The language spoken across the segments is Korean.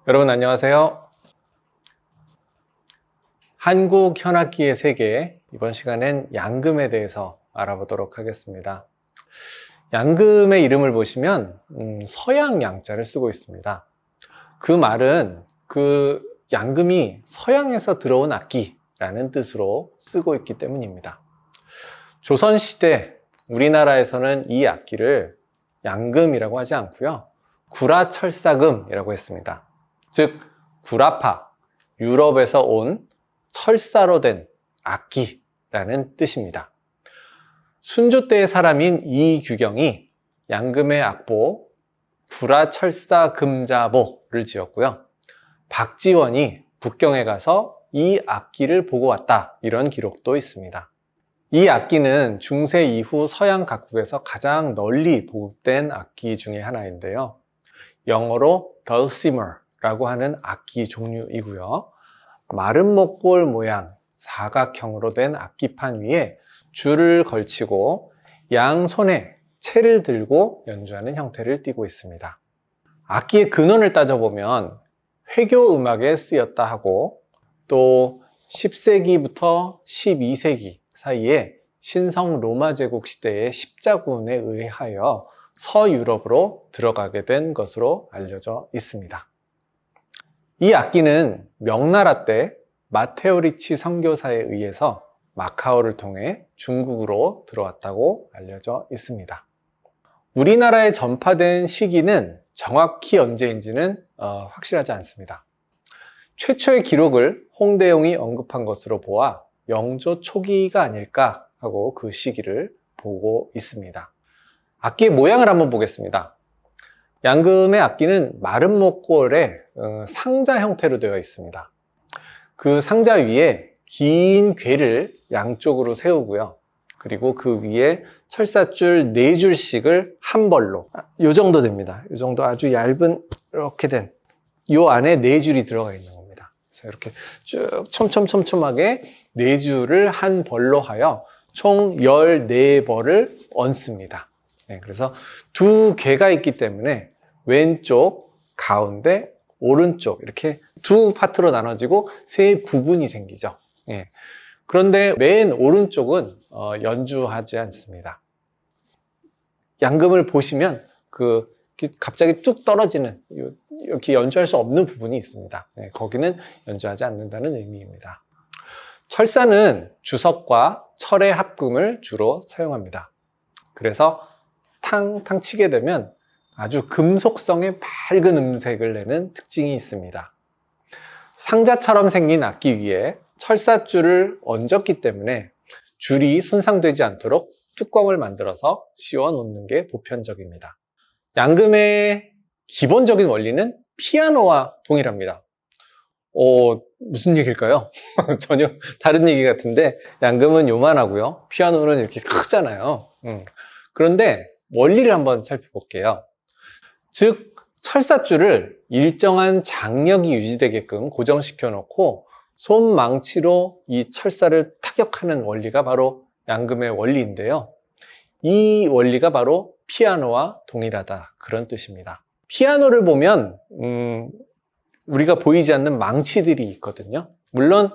여러분 안녕하세요. 한국 현악기의 세계, 이번 시간엔 양금에 대해서 알아보도록 하겠습니다. 양금의 이름을 보시면 서양 양자를 쓰고 있습니다. 그 말은 그 양금이 서양에서 들어온 악기라는 뜻으로 쓰고 있기 때문입니다. 조선시대 우리나라에서는 이 악기를 양금이라고 하지 않고요, 구라철사금이라고 했습니다. 즉 구라파, 유럽에서 온 철사로 된 악기라는 뜻입니다. 순조 때의 사람인 이규경이 양금의 악보 구라철사금자보를 지었고요, 박지원이 북경에 가서 이 악기를 보고 왔다, 이런 기록도 있습니다. 이 악기는 중세 이후 서양 각국에서 가장 널리 보급된 악기 중에 하나인데요, 영어로 dulcimer라고 하는 악기 종류이고요, 마른 목골 모양 사각형으로 된 악기판 위에 줄을 걸치고 양손에 채를 들고 연주하는 형태를 띠고 있습니다. 악기의 근원을 따져보면 회교 음악에 쓰였다 하고, 또 10세기부터 12세기 사이에 신성 로마 제국 시대의 십자군에 의하여 서유럽으로 들어가게 된 것으로 알려져 있습니다. 이 악기는 명나라 때 마테오 리치 선교사에 의해서 마카오를 통해 중국으로 들어왔다고 알려져 있습니다. 우리나라에 전파된 시기는 정확히 언제인지는 확실하지 않습니다. 최초의 기록을 홍대용이 언급한 것으로 보아 영조 초기가 아닐까 하고 그 시기를 보고 있습니다. 악기의 모양을 한번 보겠습니다. 양금의 악기는 마른 목골의 상자 형태로 되어 있습니다. 그 상자 위에 긴 궤를 양쪽으로 세우고요, 그리고 그 위에 철사줄 4줄씩을 한 벌로, 이 정도 됩니다. 이 정도 아주 얇은 이렇게 된 이 안에 4줄이 들어가 있는 겁니다. 그래서 이렇게 쭉 촘촘하게 4줄을 한 벌로 하여 총 14벌을 얹습니다. 그래서 두 궤가 있기 때문에 왼쪽, 가운데, 오른쪽 이렇게 두 파트로 나눠지고 세 부분이 생기죠. 그런데 맨 오른쪽은 연주하지 않습니다. 양금을 보시면 갑자기 뚝 떨어지는, 이렇게 연주할 수 없는 부분이 있습니다. 거기는 연주하지 않는다는 의미입니다. 철사는 주석과 철의 합금을 주로 사용합니다. 그래서 탕탕 치게 되면 아주 금속성의 밝은 음색을 내는 특징이 있습니다. 상자처럼 생긴 악기 위에 철사줄을 얹었기 때문에 줄이 손상되지 않도록 뚜껑을 만들어서 씌워 놓는 게 보편적입니다. 양금의 기본적인 원리는 피아노와 동일합니다. 무슨 얘기일까요? 전혀 다른 얘기 같은데, 양금은 요만하고요, 피아노는 이렇게 크잖아요. 그런데 원리를 한번 살펴볼게요. 즉 철사줄을 일정한 장력이 유지되게끔 고정시켜 놓고 손망치로 이 철사를 타격하는 원리가 바로 양금의 원리인데요, 이 원리가 바로 피아노와 동일하다, 그런 뜻입니다. 피아노를 보면 우리가 보이지 않는 망치들이 있거든요. 물론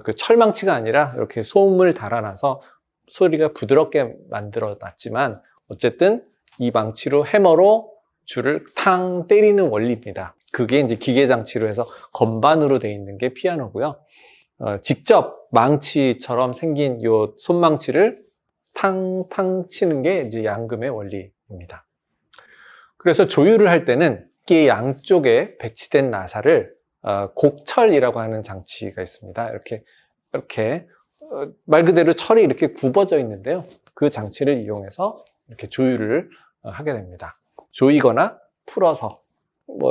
그 철망치가 아니라 이렇게 솜을 달아놔서 소리가 부드럽게 만들어 놨지만, 어쨌든 이 망치로, 해머로 줄을 탕 때리는 원리입니다. 그게 이제 기계장치로 해서 건반으로 되어 있는 게 피아노고요. 직접 망치처럼 생긴 요 손망치를 탕탕 치는 게 이제 양금의 원리입니다. 그래서 조율을 할 때는 악기 양쪽에 배치된 나사를 곡철이라고 하는 장치가 있습니다. 이렇게 말 그대로 철이 이렇게 굽어져 있는데요, 그 장치를 이용해서 이렇게 조율을 하게 됩니다. 조이거나 풀어서,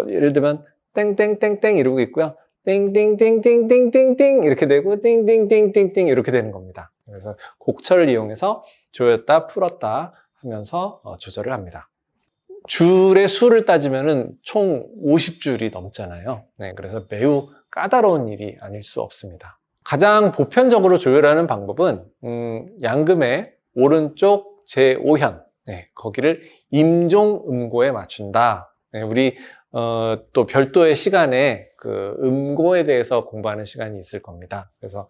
예를 들면 땡땡땡땡 이러고 있고요, 땡땡땡땡땡땡땡 이렇게 되고 땡땡땡땡땡 이렇게 되는 겁니다. 그래서 곡철을 이용해서 조였다 풀었다 하면서 조절을 합니다. 줄의 수를 따지면 총 50줄이 넘잖아요. 그래서 매우 까다로운 일이 아닐 수 없습니다. 가장 보편적으로 조율하는 방법은 양금의 오른쪽 제5현, 거기를 임종음고에 맞춘다, 네, 우리 또 별도의 시간에 그 음고에 대해서 공부하는 시간이 있을 겁니다. 그래서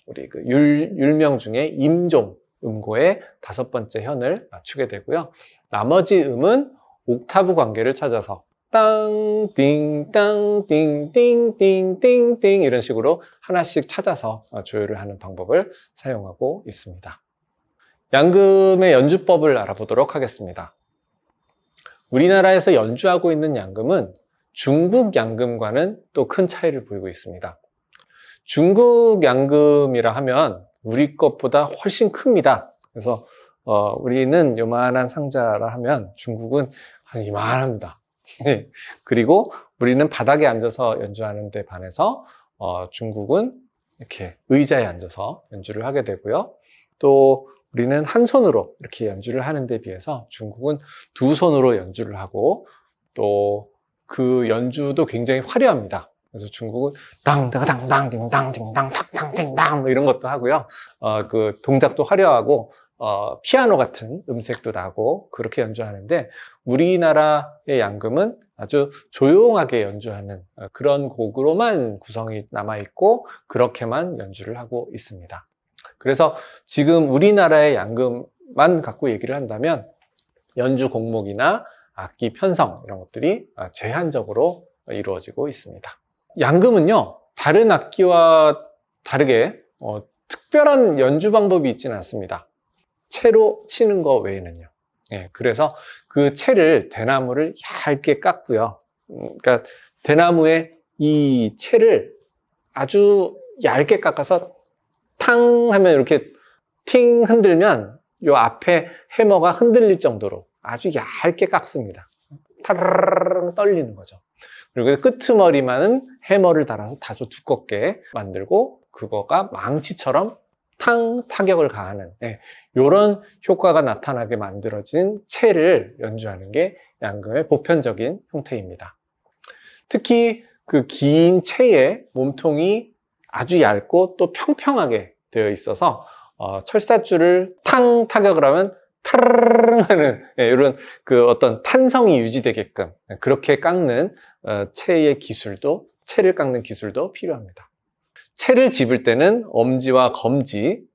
우리 그 율명 중에 임종 음고의 5번째 현을 맞추게 되고요. 나머지 음은 옥타브 관계를 찾아서 땅, 띵, 땅, 띵, 띵, 띵, 띵, 띵 이런 식으로 하나씩 찾아서 조율을 하는 방법을 사용하고 있습니다. 양금의 연주법을 알아보도록 하겠습니다. 우리나라에서 연주하고 있는 양금은 중국 양금과는 또 큰 차이를 보이고 있습니다. 중국 양금이라 하면 우리 것보다 훨씬 큽니다. 그래서 우리는 요만한 상자라 하면 중국은 한 이만합니다. 그리고 우리는 바닥에 앉아서 연주하는 데 반해서 중국은 이렇게 의자에 앉아서 연주를 하게 되고요. 또 우리는 한 손으로 이렇게 연주를 하는 데 비해서 중국은 2손으로 연주를 하고 또 그 연주도 굉장히 화려합니다. 그래서 중국은 땅땅땅땅 딩당 딩당 탁탕 딩당 뭐 이런 것도 하고요. 그 동작도 화려하고 피아노 같은 음색도 나고 그렇게 연주하는데 우리나라의 양금은 아주 조용하게 연주하는 그런 곡으로만 구성이 남아있고 그렇게만 연주를 하고 있습니다. 그래서 지금 우리나라의 양금만 갖고 얘기를 한다면 연주 곡목이나 악기 편성 이런 것들이 제한적으로 이루어지고 있습니다. 양금은요, 다른 악기와 다르게 특별한 연주 방법이 있지는 않습니다. 채로 치는 거 외에는요. 그래서 그 채를 대나무를 얇게 깎고요. 그러니까 대나무에 이 채를 아주 얇게 깎아서 탕 하면 이렇게 팅 흔들면 요 앞에 해머가 흔들릴 정도로 아주 얇게 깎습니다. 타르르르 떨리는 거죠. 그리고 끄트머리만은 해머를 달아서 다소 두껍게 만들고 그거가 망치처럼 탕 타격을 가하는 이런 효과가 나타나게 만들어진 채를 연주하는 게 양금의 보편적인 형태입니다. 특히 그 긴 채의 몸통이 아주 얇고 또 평평하게 되어 있어서 철사줄을 탕 타격을 하면 타르르르 하는 이런 그 어떤 탄성이 유지되게끔 그렇게 깎는 채의 기술도 채를 깎는 기술도 필요합니다. 채를 집을 때는 엄지와 검지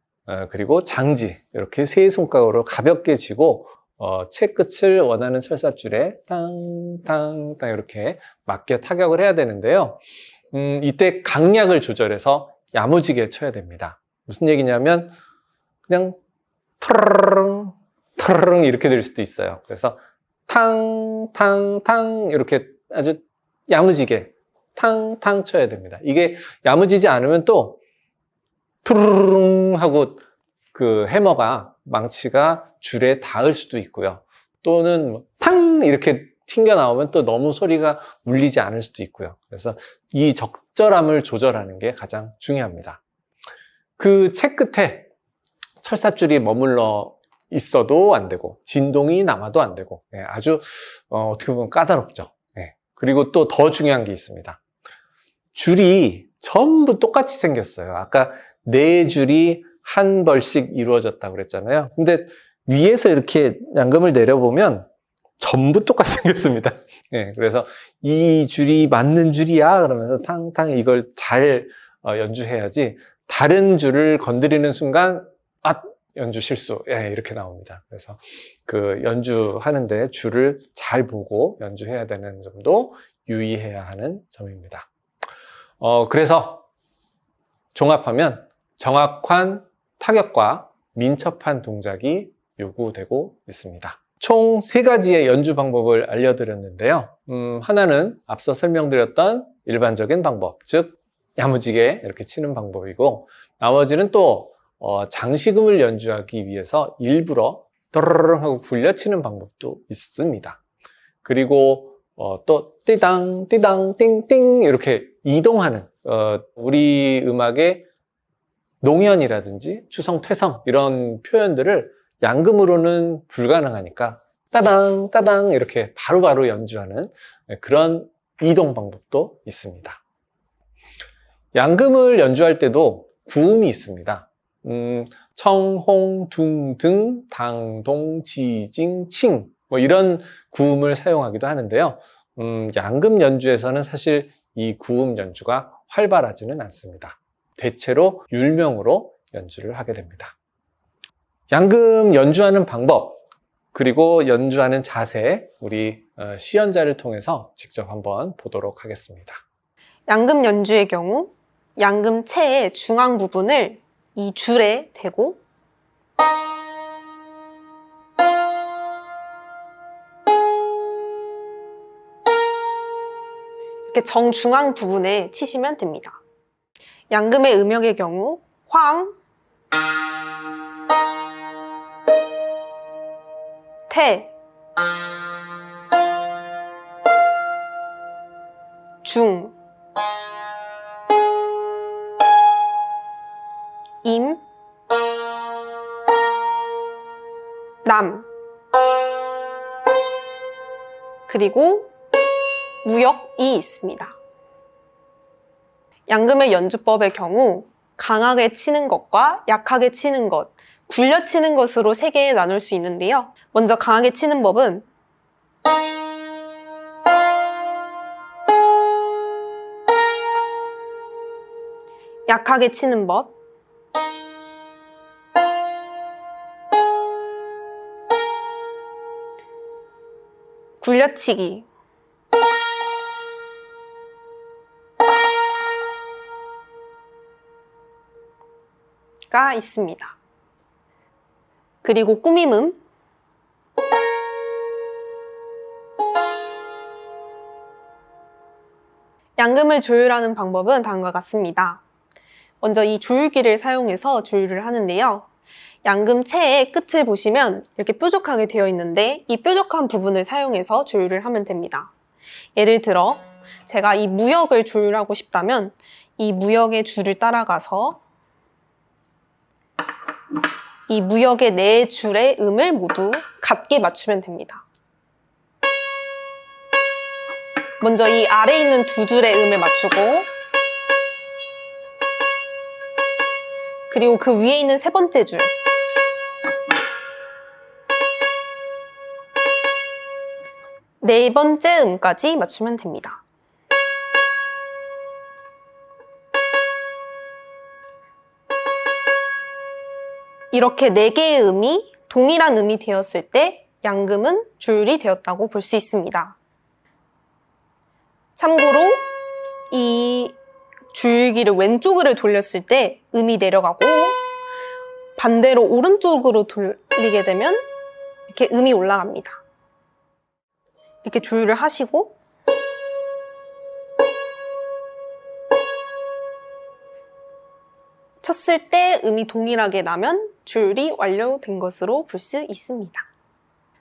그리고 장지 이렇게 세 손가락으로 가볍게 쥐고 채 끝을 원하는 철사줄에 땅땅땅 이렇게 맞게 타격을 해야 되는데요. 이때 강약을 조절해서 야무지게 쳐야 됩니다. 무슨 얘기냐면 그냥 터르릉 터르릉 이렇게 될 수도 있어요. 그래서 탕탕탕 이렇게 아주 야무지게 탕탕 쳐야 됩니다. 이게 야무지지 않으면 또 투르릉 하고 그 해머가 망치가 줄에 닿을 수도 있고요. 또는 탕 이렇게 튕겨 나오면 또 너무 소리가 울리지 않을 수도 있고요. 그래서 이 적절함을 조절하는 게 가장 중요합니다. 그 채 끝에 철사줄이 머물러 있어도 안 되고 진동이 남아도 안 되고 아주 어떻게 보면 까다롭죠. 그리고 또 더 중요한 게 있습니다. 줄이 전부 똑같이 생겼어요. 아까 4줄이 한 벌씩 이루어졌다고 그랬잖아요. 근데 위에서 이렇게 양금을 내려보면 전부 똑같이 생겼습니다. 그래서 이 줄이 맞는 줄이야 그러면서 탕탕 이걸 잘 연주해야지 다른 줄을 건드리는 순간 연주 실수 이렇게 나옵니다. 그래서 그 연주하는데 줄을 잘 보고 연주해야 되는 점도 유의해야 하는 점입니다. 그래서 종합하면 정확한 타격과 민첩한 동작이 요구되고 있습니다. 총 3가지의 연주 방법을 알려드렸는데요. 하나는 앞서 설명드렸던 일반적인 방법, 즉 야무지게 이렇게 치는 방법이고 나머지는 또 장식음을 연주하기 위해서 일부러 떠르르 하고 굴려치는 방법도 있습니다. 그리고 또 띠당 띠당 띵띵 이렇게 이동하는 우리 음악의 농연이라든지 추성 퇴성 이런 표현들을 양금으로는 불가능하니까 따당 따당 이렇게 바로바로 연주하는 그런 이동 방법도 있습니다. 양금을 연주할 때도 구음이 있습니다. 청, 홍, 둥, 등, 당, 동, 지, 징, 칭 뭐 이런 구음을 사용하기도 하는데요. 양금 연주에서는 사실 이 구음 연주가 활발하지는 않습니다. 대체로 율명으로 연주를 하게 됩니다. 양금 연주하는 방법, 그리고 연주하는 자세, 우리 시연자를 통해서 직접 한번 보도록 하겠습니다. 양금 연주의 경우 양금체의 중앙 부분을 이 줄에 대고 이렇게 정중앙 부분에 치시면 됩니다. 양금의 음역의 경우 황, 태, 중, 임, 남, 그리고 무역이 있습니다. 양금의 연주법의 경우 강하게 치는 것과 약하게 치는 것, 굴려 치는 것으로 세 개에 나눌 수 있는데요. 먼저 강하게 치는 법은 약하게 치는 법, 굴려치기, 가 있습니다. 그리고 꾸밈음, 양금을 조율하는 방법은 다음과 같습니다. 먼저 이 조율기를 사용해서 조율을 하는데요. 양금체의 끝을 보시면 이렇게 뾰족하게 되어 있는데 이 뾰족한 부분을 사용해서 조율을 하면 됩니다. 예를 들어 제가 이 무역을 조율하고 싶다면 이 무역의 줄을 따라가서 이 무역의 네 줄의 음을 모두 같게 맞추면 됩니다. 먼저 이 아래에 있는 두 줄의 음을 맞추고 그리고 그 위에 있는 세 번째 줄, 네 번째 음까지 맞추면 됩니다. 이렇게 네 개의 음이 동일한 음이 되었을 때 양금은 조율이 되었다고 볼 수 있습니다. 참고로 이 조율기를 왼쪽으로 돌렸을 때 음이 내려가고 반대로 오른쪽으로 돌리게 되면 이렇게 음이 올라갑니다. 이렇게 조율을 하시고 쳤을 때 음이 동일하게 나면 조율이 완료된 것으로 볼 수 있습니다.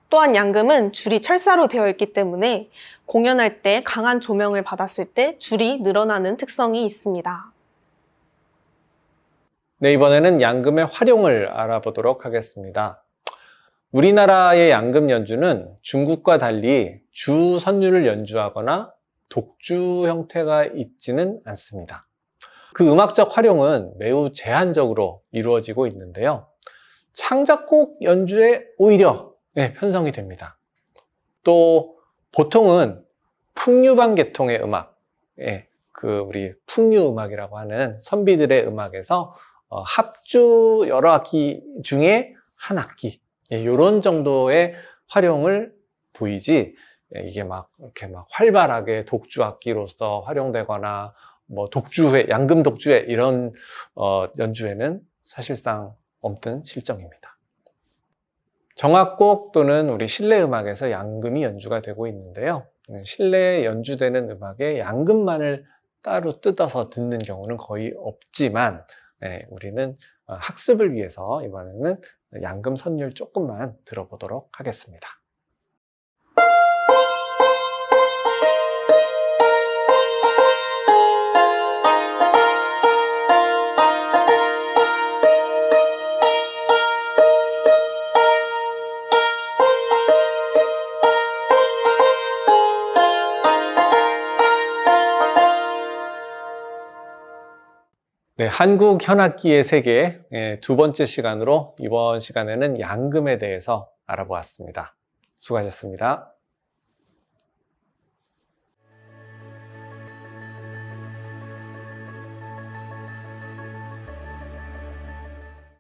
또한 양금은 줄이 철사로 되어 있기 때문에 공연할 때 강한 조명을 받았을 때 줄이 늘어나는 특성이 있습니다. 네, 이번에는 양금의 활용을 알아보도록 하겠습니다. 우리나라의 양금 연주는 중국과 달리 주 선율을 연주하거나 독주 형태가 있지는 않습니다. 그 음악적 활용은 매우 제한적으로 이루어지고 있는데요. 창작곡 연주에 오히려 편성이 됩니다. 또 보통은 풍류반 계통의 음악, 우리 풍류 음악이라고 하는 선비들의 음악에서 합주 여러 악기 중에 한 악기, 이런 정도의 활용을 보이지, 이게 이렇게 활발하게 독주 악기로서 활용되거나 뭐 독주회, 양금 독주회 이런 연주회는 사실상 없는 실정입니다. 정악곡 또는 우리 실내 음악에서 양금이 연주가 되고 있는데요. 실내에 연주되는 음악에 양금만을 따로 뜯어서 듣는 경우는 거의 없지만 우리는 학습을 위해서 이번에는 양금 선율 조금만 들어보도록 하겠습니다. 네, 한국 현악기의 세계 두 번째 시간으로 이번 시간에는 양금에 대해서 알아보았습니다. 수고하셨습니다.